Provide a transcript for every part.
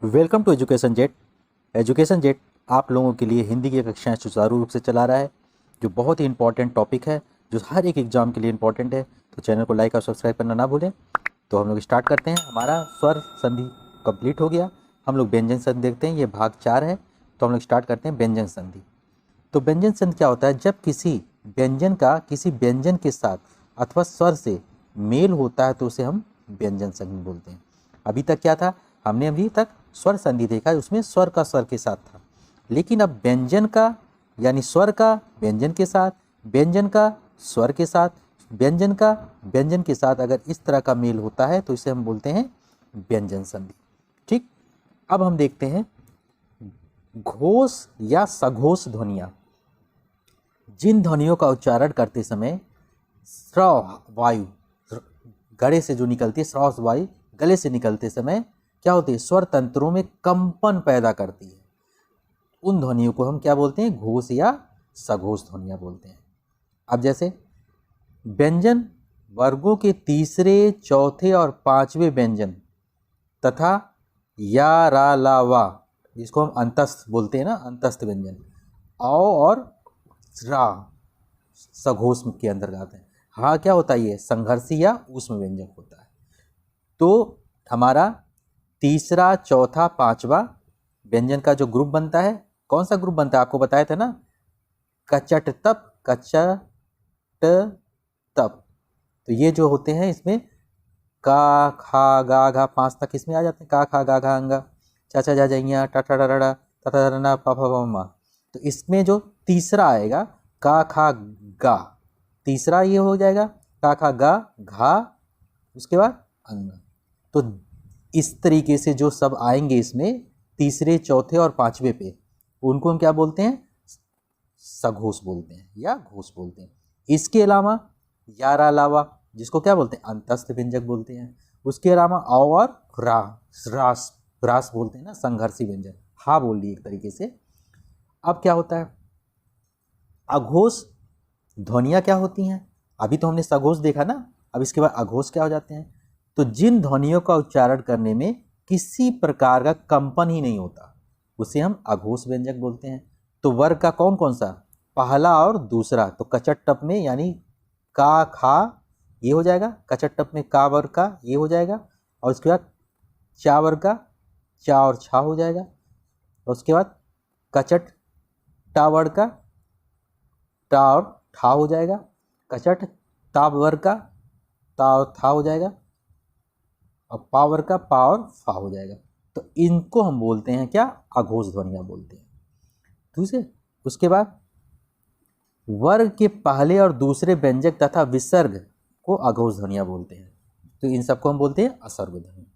Welcome to Education Jet. Education Jet आप लोगों के लिए हिंदी की कक्षाएं सुचारू रूप से चला रहा है, जो बहुत ही इंपॉर्टेंट टॉपिक है, जो हर एक एग्जाम के लिए इंपॉर्टेंट है। तो चैनल को लाइक और सब्सक्राइब करना ना भूलें। तो हम लोग स्टार्ट करते हैं। हमारा स्वर संधि कंप्लीट हो गया। हम लोग व्यंजन संधि देखते हैं, ये भाग 4 है। तो हम लोग स्टार्ट करते हैं व्यंजन संधि। तो व्यंजन संधि क्या होता है? जब किसी व्यंजन का किसी व्यंजन के साथ अथवा स्वर से मेल होता है तो उसे हम व्यंजन संधि बोलते हैं। अभी तक क्या था? हमने अभी तक स्वर संधि देखा, उसमें स्वर का स्वर के साथ था। लेकिन अब व्यंजन का यानी स्वर का व्यंजन के साथ, व्यंजन का स्वर के साथ, व्यंजन का व्यंजन के साथ अगर इस तरह का मेल होता है तो इसे हम बोलते हैं व्यंजन संधि। ठीक, अब हम देखते हैं घोष या सघोष ध्वनियाँ। जिन ध्वनियों का उच्चारण करते समय स्रव वायु गले से जो निकलती है, श्राव वायु गले से निकलते समय क्या होती है? स्वर तंत्रों में कंपन पैदा करती है। उन ध्वनियों को हम क्या बोलते हैं? घोष या सघोष ध्वनियाँ बोलते हैं। अब जैसे व्यंजन वर्गों के तीसरे, चौथे और पांचवें व्यंजन तथा या, रा, ला, वा, जिसको हम अंतस्थ बोलते हैं ना, अंतस्थ व्यंजन, औ और रा सघोष के अंतर्गत है। हाँ, क्या होता है? ये संघर्षी या ऊष्म व्यंजक होता है। तो हमारा तीसरा, चौथा, पांचवा व्यंजन का जो ग्रुप बनता है, कौन सा ग्रुप बनता है? आपको बताया था ना, कचट तप, कचट तप। तो ये जो होते हैं इसमें का, खा, गा, घा 5 तक इसमें आ जाते हैं। का, खा, गा, घा, अंगा, चाचा, जा, जइया, टा, टा, डा, ता, ना, पा, पा, मा। तो इसमें जो तीसरा आएगा का, खा, गा, तीसरा ये हो जाएगा का, खा, गा, घा, उसके बाद अंग। तो इस तरीके से जो सब आएंगे इसमें तीसरे, चौथे और पांचवे पे, उनको हम क्या बोलते हैं? सघोष बोलते हैं या घोष बोलते हैं। इसके अलावा यारा लावा, जिसको क्या बोलते हैं? अंतस्थ व्यंजक बोलते हैं। उसके अलावा औ और रा, रास, रास बोलते हैं ना, संघर्षी व्यंजन। हा बोल ली एक तरीके से। अब क्या होता है? अघोष ध्वनियाँ क्या होती हैं? अभी तो हमने सघोष देखा ना, अब इसके बाद अघोष क्या हो जाते हैं? तो जिन ध्वनियों का उच्चारण करने में किसी प्रकार का कंपन ही नहीं होता, उसे हम अघोष व्यंजक बोलते हैं। तो वर्ग का कौन कौन सा? पहला और दूसरा। तो कचट टप में यानी का, खा ये हो जाएगा, कचट टप में का वर्ग का ये हो जाएगा, और उसके बाद चा वर्ग का चा और छा हो जाएगा, और उसके बाद कचट टा वर्ग का टा और ठा हो जाएगा, कचट ता वर्ग का ता और था हो जाएगा, और पा वर्ग का पा और फा हो जाएगा। तो इनको हम बोलते हैं क्या? अघोष ध्वनियाँ बोलते हैं। दूसरे, उसके बाद वर्ग के पहले और दूसरे व्यंजक तथा विसर्ग को अघोष ध्वनियाँ बोलते हैं। तो इन सबको हम बोलते हैं असर्ग ध्वनि,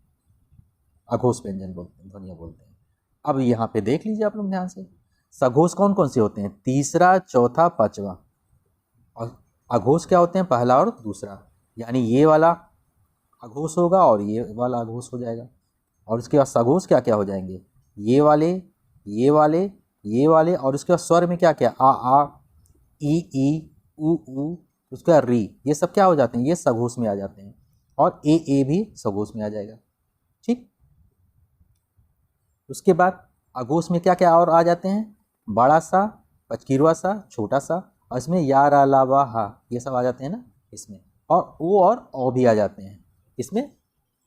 अघोष व्यंजन बोलते हैं, ध्वनियाँ बोलते हैं। अब यहाँ पे देख लीजिए आप लोग ध्यान से, सघोष कौन कौन से होते हैं? तीसरा, चौथा, पांचवा। और अघोष क्या होते हैं? पहला और दूसरा। यानी ये वाला अघोष होगा और ये वाला अघोष हो जाएगा। और उसके बाद सघोष क्या क्या हो जाएंगे? ये वाले, ये वाले, ये वाले, और उसके बाद स्वर में क्या क्या? आ, ई, उ, उसके बाद री, ये सब क्या हो जाते हैं? ये सघोष में आ जाते हैं। और ए भी सघोष में आ जाएगा। ठीक, उसके बाद अघोष में क्या क्या और आ जाते हैं? बड़ा सा, पचकीरवा सा, छोटा सा, और इसमें या, रा, ला, वा, हा, ये सब आ जाते हैं ना इसमें। और ओ और औ भी आ जाते हैं इसमें।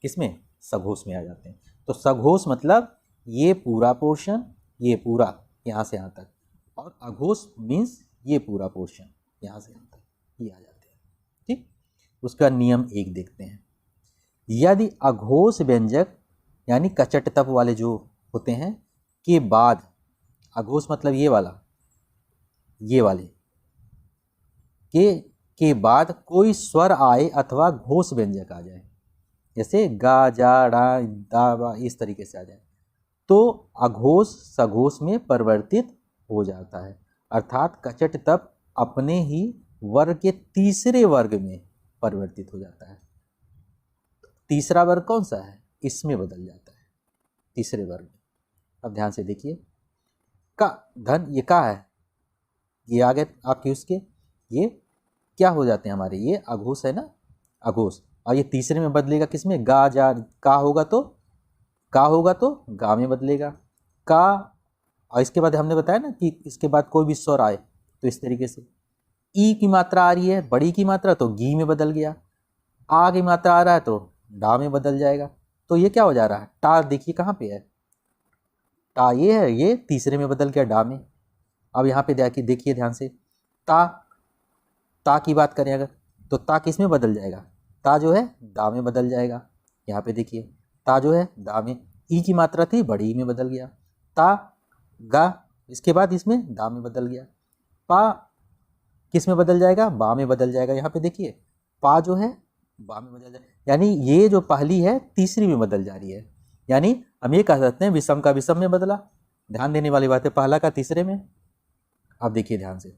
किसमें? सघोष में आ जाते हैं। तो सघोष मतलब ये पूरा पोर्शन, ये पूरा यहाँ से यहाँ तक, और अघोष मीन्स ये पूरा पोर्शन यहाँ से यहाँ तक, ये आ जाते हैं। ठीक, उसका नियम 1 देखते हैं। यदि अघोष व्यंजक यानी कचट तप वाले जो होते हैं के बाद, अघोष मतलब ये वाला, ये वाले के बाद कोई स्वर आए अथवा घोष व्यंजक आ जाए, जैसे गा, जा, ड़ा, दा, वा, इस तरीके से आ जाए, तो अघोष सघोष में परिवर्तित हो जाता है। अर्थात कचट तप अपने ही वर्ग के तीसरे वर्ग में परिवर्तित हो जाता है। तीसरा वर्ग कौन सा है? इसमें बदल जाता है, तीसरे वर्ग में। अब ध्यान से देखिए, का धन, ये का है, ये आ गए आपके उसके, ये क्या हो जाते हैं हमारे? ये अघोष है ना, अघोष। और ये तीसरे में बदलेगा किसमें? गा, जा, का होगा तो का होगा तो गा में बदलेगा का। और इसके बाद हमने बताया ना कि इसके बाद कोई भी स्वर आए तो इस तरीके से ई की मात्रा आ रही है, बड़ी की मात्रा, तो गी में बदल गया। आ की मात्रा आ रहा है तो डा में बदल जाएगा। तो ये क्या हो जा रहा है, टा देखिए कहाँ पे है, टा ये है, ये तीसरे में बदल गया डा में। अब यहाँ पे देखिए ध्यान से, ता ता की बात करें अगर तो ता किस में बदल जाएगा, ता जो है दा में बदल जाएगा। यहाँ पे देखिए ता जो है दा में, ई की मात्रा थी बड़ी में बदल गया, ता गा, इसके बाद इसमें दा में बदल गया। पा किस में बदल जाएगा, बा में बदल जाएगा। यहाँ पे देखिए पा जो है बा में बदल जाएगा, यानी ये जो पहली है तीसरी में बदल जा रही है। यानी हम ये कह सकते हैं विषम का विषम में बदला। ध्यान देने वाली बात है, पहला का तीसरे में। अब देखिए ध्यान से,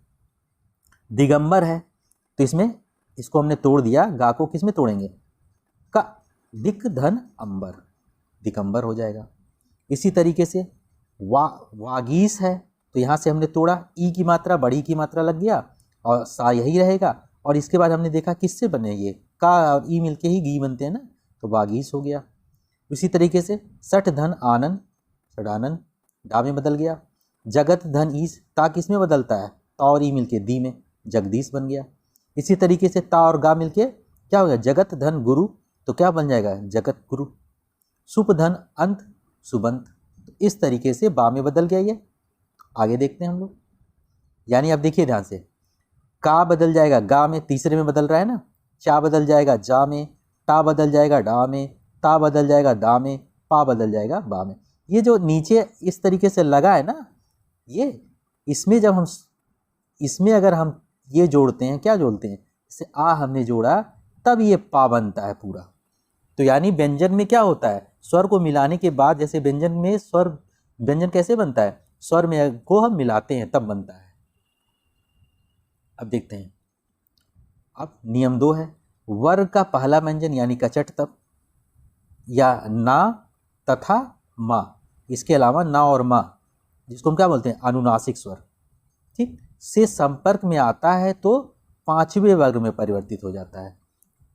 दिगंबर है तो इसमें इसको हमने तोड़ दिया, गा को किस में तोड़ेंगे, का, दिक धन अंबर, दिगंबर हो जाएगा। इसी तरीके से वागीस है तो यहाँ से हमने तोड़ा, ई की मात्रा बड़ी की मात्रा लग गया और सा यही रहेगा। और इसके बाद हमने देखा किससे बने, ये का और ई मिलके ही गी बनते हैं ना, तो वागीस हो गया। इसी तरीके से सठ धन आनंद, सडानंद, डा में बदल गया। जगत धन ईस, ता किस में बदलता है, ता और ई मिलके दी में, जगदीश बन गया। इसी तरीके से ता और गा मिलके क्या हो गया, जगत धन गुरु, तो क्या बन जाएगा, जगत गुरु। सुप धन अंत, सुबंत। तो इस तरीके से बा में बदल गया ये। आगे देखते हैं हम लोग, यानी अब देखिए ध्यान से, का बदल जाएगा गा में, तीसरे में बदल रहा है ना, चा बदल जाएगा जा में, टा बदल जाएगा डा में, ता बदल जाएगा दा में, पा बदल जाएगा बा में। ये जो नीचे इस तरीके से लगा है ना, ये इसमें जब हम इसमें अगर हम ये जोड़ते हैं, क्या जोड़ते हैं, इसे आ हमने जोड़ा तब ये पा बनता है पूरा। तो यानी व्यंजन में क्या होता है, स्वर को मिलाने के बाद, जैसे व्यंजन में स्वर, व्यंजन कैसे बनता है, स्वर में को हम मिलाते हैं तब बनता है। अब देखते हैं, अब नियम 2 है, वर्ग का पहला व्यंजन यानी कचट तब या ना तथा मा, इसके अलावा ना और मा, जिसको हम क्या बोलते हैं, अनुनासिक स्वर, ठीक, से संपर्क में आता है तो पांचवें वर्ग में परिवर्तित हो जाता है।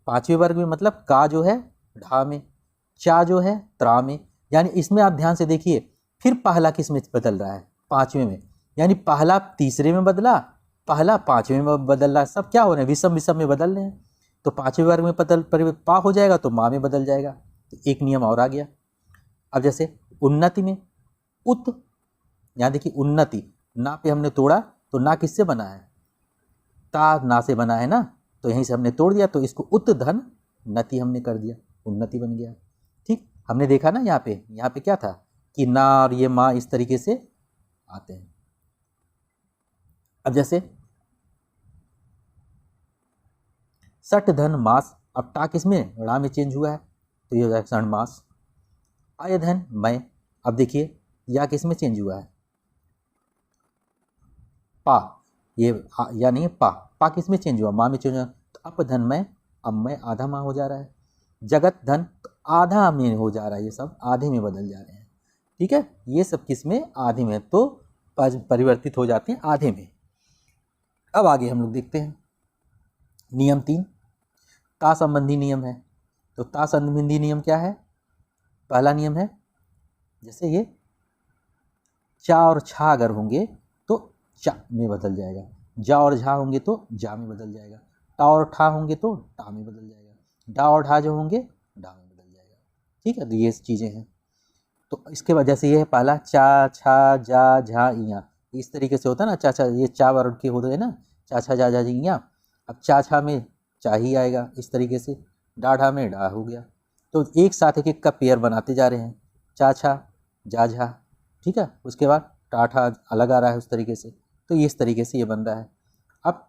पांचवें वर्ग में मतलब का जो है ढा में, चा जो है त्रा में। यानी इसमें आप ध्यान से देखिए, फिर पहला किस में बदल रहा है, पांचवें में। यानी पहला तीसरे में बदला, पहला पांचवें में बदल रहा है, सब क्या हो रहे हैं, विषम विषम में बदल रहे हैं। तो पांचवें वर्ग में पा हो जाएगा तो माँ में बदल जाएगा। तो एक नियम और आ गया। अब जैसे उन्नति में उत, यहाँ देखिए उन्नति, ना पे हमने तोड़ा तो ना किससे बना है, ता ना से बना है ना, तो यहीं से हमने तोड़ दिया तो इसको उत धन नति हमने कर दिया, उन्नति बन गया। ठीक, हमने देखा ना यहाँ पे क्या था कि ना और ये माँ इस तरीके से आते हैं। अब जैसे सठ धन मास, अब टा किसमें, ड़ा में चेंज हुआ है तो ये हो जाएगा षण मास। आय धन मैं, अब देखिए या किस में चेंज हुआ है, पा, ये या नहीं पा, पा किस में चेंज हुआ, माँ में चेंज हुआ, तो अप धन में, अब मैं आधा माँ हो जा रहा है। जगत धन, तो आधा में हो जा रहा है, ये सब आधे में बदल जा रहे हैं। ठीक है, ये सब किस में, आधे में, तो परिवर्तित हो जाते हैं आधे में। अब आगे हम लोग देखते हैं नियम 3, ता संबंधी नियम है। तो ता संबंधी नियम क्या है, पहला नियम है, जैसे ये चा और छा अगर होंगे तो चा में बदल जाएगा, जा और झा होंगे तो जा में बदल जाएगा, टा और ठा होंगे तो टा में बदल जाएगा, डा और ढा जो होंगे डा में बदल जाएगा। ठीक है, तो ये चीज़ें हैं। तो इसके वजह से ये है पहला, चा छा जा झा इया, इस तरीके से होता है ना, चा छा, ये चा वर्ड के होते हैं ना, चा छा जा झा इया। अब चा छा में चा ही आएगा इस तरीके से, डा ढा में डा हो गया। तो एक साथ एक एक का पेयर बनाते जा रहे हैं, चा छा जा झा। ठीक है, उसके बाद टा ठा अलग आ रहा है उस तरीके से, तो ये इस तरीके से ये बन रहा है। अब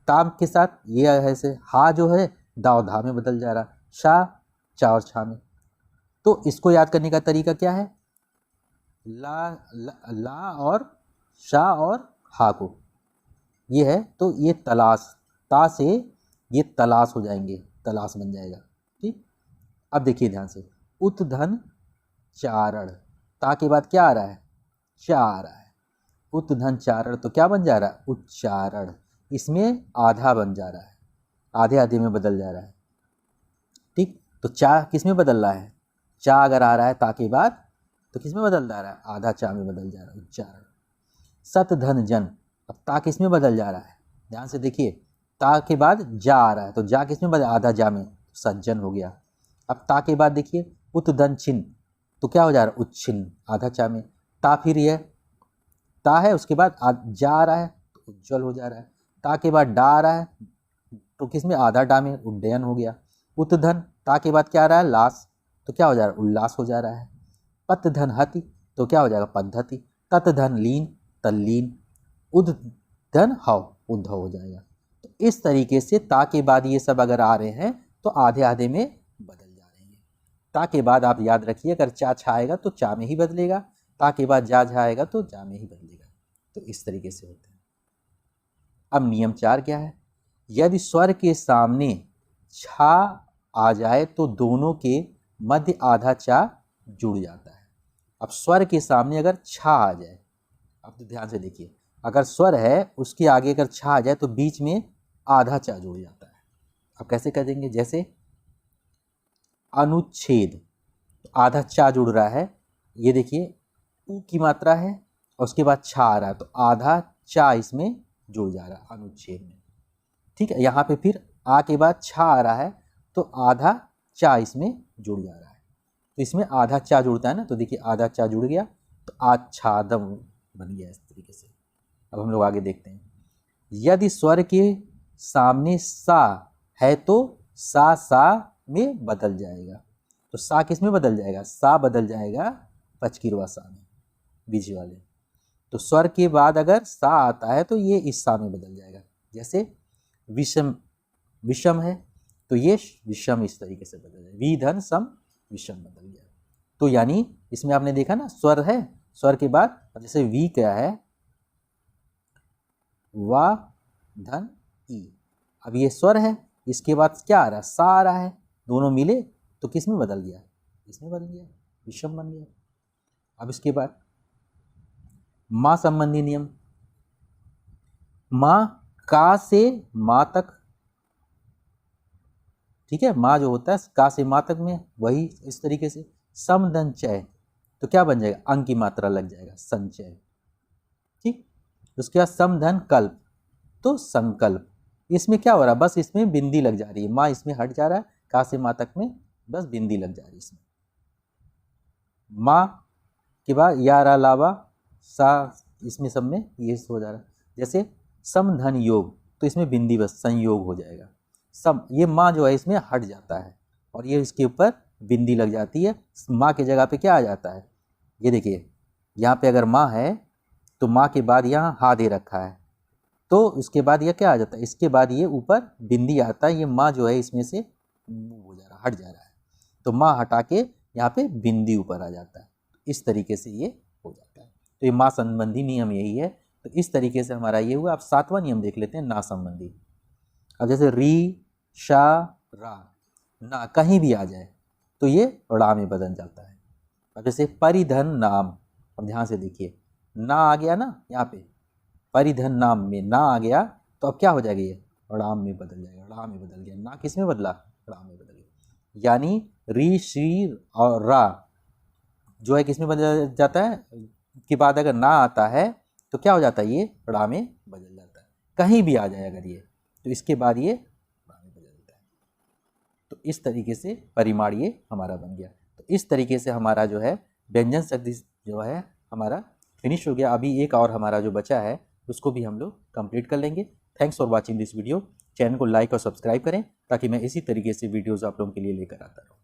ताम के साथ ये ऐसे, हा जो है दा और धा में बदल जा रहा, शा चा और छा में। तो इसको याद करने का तरीका क्या है, ला और शा और हा को, ये है तो ये तलाश, ता से ये तलाश हो जाएंगे, तलाश बन जाएगा। ठीक, अब देखिए ध्यान से, उत धन चारण, ता के बाद क्या आ रहा है, चा आ रहा है, उत धन चारण, तो क्या बन जा रहा है, उच्चारण। इसमें आधा बन जा रहा है, आधे आधे में बदल जा रहा है। ठीक, तो चा किस में बदल रहा है, चा अगर आ रहा है ता के बाद तो किस में बदल जा रहा है, आधा चा में बदल जा रहा है उच्चारण। सत धन जन, अब ता किस में बदल जा रहा है, ध्यान से देखिए, ता के बाद जा आ रहा है तो जा किस में बदल, आधा जा में, सज्जन हो गया। अब ता के बाद देखिए उत धन छिन, तो क्या हो जा रहा है, उच्छिन्न, आधा चा में। ता फिर यह ता है, उसके बाद जा आ रहा है तो उज्ज्वल हो जा रहा है। ता के बाद डा आ रहा है तो किस में, आधा डा में, उड्डयन हो गया। उत धन, ता के बाद क्या आ रहा है, लास, तो क्या हो जा रहा है, उल्लास हो जा रहा है। पत धन हति, तो क्या हो जाएगा, पद्धति। तत धन लीन, तल्लीन। उद धन हव, उद्धव हो जाएगा। तो इस तरीके से ता के बाद ये सब अगर आ रहे हैं तो आधे आधे में बदल जा रहे हैं। ता के बाद आप याद रखिए, अगर चा छा आएगा तो चा में ही बदलेगा, ता के बाद जा झा आएगा तो जा में ही बदलेगा। तो इस तरीके से होते हैं। अब नियम 4 क्या है, यदि स्वर के सामने छा आ जाए तो दोनों के मध्य आधा चा जुड़ जाता है। अब स्वर के सामने अगर छा आ जाए, अब तो ध्यान से देखिए, अगर स्वर है उसके आगे अगर छा आ जाए तो बीच में आधा चा जुड़ जाता है। अब कैसे कर देंगे, जैसे अनुच्छेद, तो आधा चा जुड़ रहा है, ये देखिए ऊ की मात्रा है और उसके बाद छा आ रहा है तो आधा चा इसमें जुड़ जा रहा है अनुच्छेद में। ठीक है, यहाँ पे फिर आ के बाद छा आ रहा है तो आधा चा इसमें जुड़ जा रहा है, तो इसमें आधा चा जुड़ता है ना, तो देखिए आधा चा जुड़ गया तो आच्छादम बन गया इस तरीके से। अब हम लोग आगे देखते हैं, यदि स्वर के सामने सा है तो सा में बदल जाएगा। तो सा किस में बदल जाएगा, सा बदल जाएगा पचकिरवा सा में, बीच वाले। तो स्वर के बाद अगर सा आता है तो ये इस सा में बदल जाएगा। जैसे विषम, विषम है तो ये विषम इस तरीके से बदल जाएगा, विधन सम विषम बदल गया। तो यानी इसमें आपने देखा ना, स्वर है, स्वर के बाद जैसे वी क्या है, वा धन ई, अब ये स्वर है, इसके बाद क्या आ रहा है, सा आ रहा है, दोनों मिले तो किस में बदल गया, इसमें बदल गया, विषम बन गया। अब इसके बाद माँ संबंधी नियम, माँ का से माँ तक, ठीक है, माँ जो होता है का से माँ तक में, वही इस तरीके से। समधन चय, तो क्या बन जाएगा, अंग की मात्रा लग जाएगा, संचय। ठीक, उसके बाद समधन कल्प, तो संकल्प। इसमें क्या हो रहा है, बस इसमें बिंदी लग जा रही है, माँ इसमें हट जा रहा है, का से माँ तक में बस बिंदी लग जा रही है इसमें। माँ के बाद या रा लावा सा, इसमें सब में ये हो जा रहा है। जैसे समधन योग, तो इसमें बिंदी बस संयोग हो जाएगा। सम, ये माँ जो है इसमें हट जाता है और ये इसके ऊपर बिंदी लग जाती है, माँ की जगह पे क्या आ जाता है, ये देखिए यहाँ पे अगर माँ है तो माँ के बाद यहाँ हा दे रखा है, तो इसके बाद ये क्या आ जाता है, इसके बाद ये ऊपर बिंदी आता है, ये माँ जो है इसमें से मूव हो जा रहा है, हट जा रहा है, तो माँ हटा के यहाँ पे बिंदी ऊपर आ जाता है। इस तरीके से ये हो जाता है। तो ये माँ संबंधी नियम यही है। तो इस तरीके से हमारा ये हुआ। अब 7वां नियम देख लेते हैं, ना संबंधी। अब जैसे री, शा, रा, ना कहीं भी आ जाए तो ये ड़ा में बदल जाता है। अब जैसे परिधन नाम, अब ध्यान से देखिए, ना आ गया ना यहाँ पे, परिधन नाम में ना आ गया तो अब क्या हो जाएगा, ये ड़ाम में बदल जाएगा, ड़ा में बदल गया। ना किस में बदला, ड़ा में बदल गया। यानी री, शी और रा जो है किस में बदल जाता है, के बाद अगर ना आता है तो क्या हो जाता है, ये ड़ा में बदल जाता है। कहीं भी आ जाए अगर ये, तो इसके बाद ये ड़ा में बदल जाता है। तो इस तरीके से परिमाण ये हमारा बन गया। तो इस तरीके से हमारा जो है व्यंजन शक्ति जो है हमारा फिनिश हो गया। अभी एक और हमारा जो बचा है उसको भी हम लोग कंप्लीट कर लेंगे। Thanks for watching this video. Channel को लाइक और सब्सक्राइब करें ताकि मैं इसी तरीके से वीडियोज़ आप लोगों के लिए लेकर आता रहूँ।